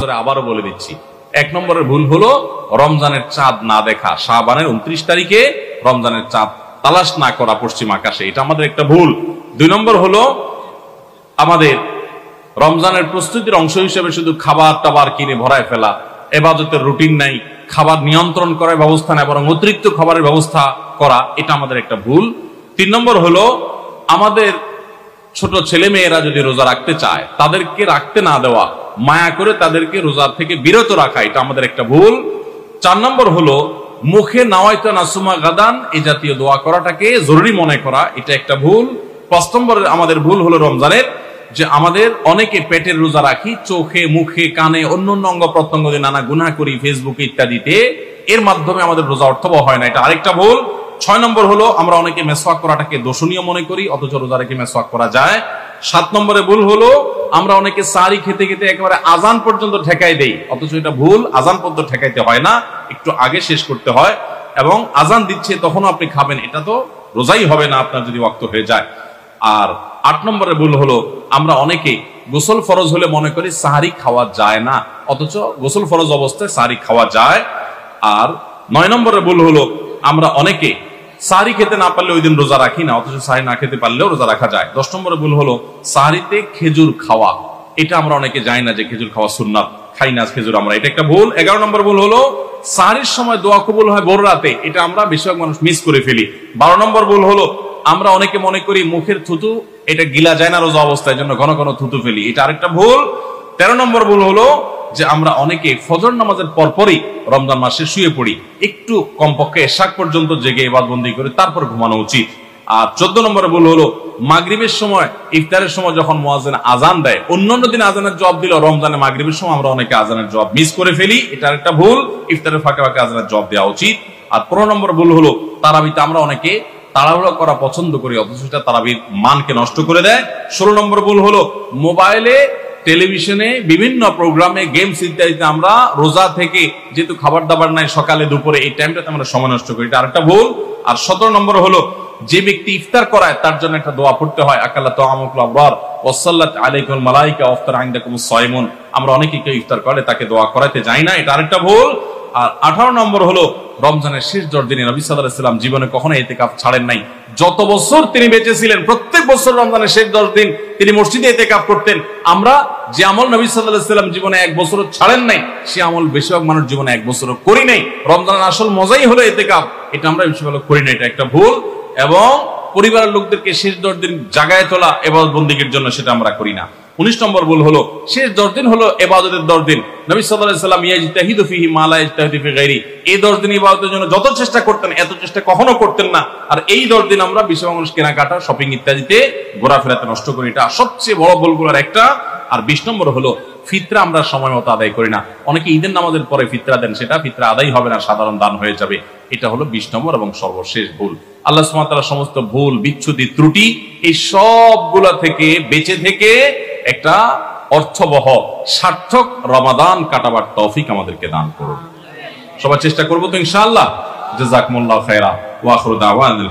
ধরে আবারও বলে দিচ্ছি। 1 নম্বরের ভুল হলো রমজানের চাঁদ না দেখা, শাবানের 29 তারিখে রমজানের চাঁদ তালাশ না করা পশ্চিম আকাশে, এটা আমাদের একটা ভুল। 2 নম্বর হলো আমাদের রমজানের প্রস্তুতির অংশ হিসেবে শুধু খাবার টাবার কিনে ভরায় ফেলা, ইবাদতের রুটিন নাই, খাবার নিয়ন্ত্রণ করার ব্যবস্থা নেই, বরং অতিরিক্ত খাবারের ব্যবস্থা করা, এটা আমাদের একটা ভুল। 3 নম্বর হলো আমাদের ছোট ছেলে মেয়েরা যদি রোজা রাখতে চায় তাদেরকে রাখতে না দেওয়া, মায়া করে তাদেরকে রোজা থেকে বিরত রাখা, এটা আমাদের একটা ভুল। 4 নম্বর হলো মুখে নাওয়াইতা নাসুমা গাদান এই জাতীয় দোয়া করাটাকে জরুরি মনে করা, এটা একটা ভুল। 5 নম্বরের আমাদের ভুল হলো রমজানের যে আমাদের অনেকে পেটের রোজা রাখি, চোখে মুখে কানে অন্য অঙ্গ প্রত্যঙ্গ দিয়ে নানা গুনাহ করি ফেসবুকে ইত্যাদিতে, এর মাধ্যমে আমাদের রোজা অর্থবহ হয় না, এটা আরেকটা ভুল। 6 নম্বর হলো আমরা অনেকে মেসওয়াক করাটাকে দোষণীয় মনে করি, অথচ রোজা রেখে মেসওয়াক করা যায়। 7 নম্বরে ভুল হলো আমরা অনেকে সারি খেতে খেতে একেবারে আজান পর্যন্ত ঠেকাই দেই, অথচ এটা ভুল, আজান পর্যন্ত ঠেকাইতে হয় না, একটু আগে শেষ করতে হয়, এবং আজান দিচ্ছে তখনও আপনি খাবেন, এটা তো রোজাই হবে না আপনার যদি ওয়াক্ত হয়ে যায়। আর 8 নম্বরে ভুল হলো আমরা অনেকে গোসল ফরজ হলে মনে করি সাহারি খাওয়া যায় না, অথচ গোসল ফরজ অবস্থায় সাহারি খাওয়া যায়। আর 9 নম্বরে ভুল হলো আমরা অনেকে সাহারি খেতে না পারলে ওই দিন রোজা রাখি না, অথচ সাহারি না খেতে পারলেও রোজা রাখা যায়। 10 নম্বরে ভুল হলো সাহারিতে খেজুর খাওয়া, এটা আমরা অনেকে জানি না যে খেজুর খাওয়া সুন্নাত, খাই না খেজুর আমরা, এটা একটা ভুল। 11 নম্বর ভুল হলো সাহারির সময় দোয়া কবুল হয় ভোর রাতে, এটা আমরা বেশিরভাগ মানুষ মিস করে ফেলি। 12 নম্বর ভুল হলো আমরা অনেকে মনে করি মুখের থুতু এটা গিলা যায় না রোজা অবস্থায়, জন্য ঘন ঘন থুতু ফেলি, এটা আরেকটা ভুল। 13 নম্বর ভুল হলো যে আমরা অনেকে ফজর নামাজের পরপরই রমজান মাসে শুয়ে পড়ি, একটু কমপক্ষে এশাক পর্যন্ত জেগে ইবাদতবন্দি করে তারপর ঘুমানো উচিত। আর 14 নম্বরে ভুল হলো মাগরিবের সময় ইফতারের সময় যখন মুয়াজ্জিন আজান দেয়, অন্যান্য দিন আজানের জবাব দিল, রমজানে মাগরিবের সময় আমরা অনেকে আজানের জবাব মিস করে ফেলি, এটা একটা ভুল, ইফতারের ফাঁকে ফাঁকে আজানের জবাব দেওয়া উচিত। আর 15 নম্বর ভুল হলো তারাবিতে আমরা অনেকে তাড়াহুড়া করা পছন্দ করি, অথচ এটা তারাবির মানকে নষ্ট করে দেয়। 16 নম্বর ভুল হলো মোবাইলে টেলিভিশনে বিভিন্ন প্রোগ্রামে গেমস ইত্যাদিতে আমরা রোজা থেকে যেহেতু খাবার দাবার নাই সকালে দুপুরে এই টাইমটাতে আমরা সময় নষ্ট করি, এটা আরেকটা ভুল। আর 17 নম্বর হলো যে ব্যক্তি ইফতার করায় তার জন্য একটা দোয়া পড়তে হয়, আকাল্লা তাআমুকুল আবরার ওয়াসাল্লাত আলাইকুল মালাইকা ওয়াফতার ইনদাকুমুস সাইমুন, আমরা অনেকেই কেউ ইফতার করে তাকে দোয়া করাতে যাই না, এটা আরেকটা ভুল। আর 18 নম্বর হলো রমজানের শেষ 10 দিনে নবী সাল্লাল্লাহু আলাইহি ওয়াসাল্লাম জীবনে কখনো ইতিকাফ ছাড়েন নাই, যত বছর তিনি বেঁচে ছিলেন প্রত্যেক বছর রমজানের শেষ 10 দিন তিনি মসজিদে ইতিকাফ করতেন। আমরা যে আমল নবী সাল্লাল্লাহু আলাইহি ওয়াসাল্লাম জীবনে 1 বছরও ছাড়েন নাই, সে আমল বেশিরভাগ মানুষ জীবনে 1 বছরও করি নাই। রমজানের আসল মজাই হলো ইতিকাফ, এটা আমরা বেশিরভাগ করি না, এটা একটা ভুল। এবং পরিবারের লোকদেরকে শেষ 10 দিন জাগায় তোলা ইবাদত বন্দেগীর জন্য, সেটা আমরা করি না। 19 নম্বর ভুল হলো শেষ 10 দিন হলো ইবাদতের 10 দিন, নবী সাল্লাল্লাহু আলাইহি ওয়াসাল্লাম ইয়াজতাহিদু ফিহি মা লা ইয়াজতাহিদু ফি গায়রি, এই 10 দিন ইবাদতের জন্য যত চেষ্টা করতেন এত চেষ্টা কখনো করতেন না, আর এই 10 দিন আমরা বেশিরভাগ মানুষ কেনাকাটা শপিং ইত্যাদিতে ঘোরাফেরাতে নষ্ট করি, এটা সবচেয়ে বড় ভুলগুলোর একটা। আর 20 নম্বর হলো ফিতরা আমরা সময় মতো আদায় করি না, অনেকে ঈদের নামাজের পরে ফিতরা দেন, সেটা ফিতরা আদায় হবে না, সাধারণ দান হয়ে যাবে, এটা হলো 20 নম্বর এবং সর্বশেষ ভুল। আল্লাহ সুবহানাহু ওয়া তাআলা সমস্ত ভুল বিচ্যুতি ত্রুটি এই সবগুলা থেকে বেঁচে থেকে একটা অর্থবহ সার্থক রমাদান কাটাবার তৌফিক আমাদেরকে দান করুন। সবাই চেষ্টা করবো তো ইনশাআল্লাহ। জাযাকুমুল্লাহু খায়রা ওয়া আখিরু দাওয়ানা।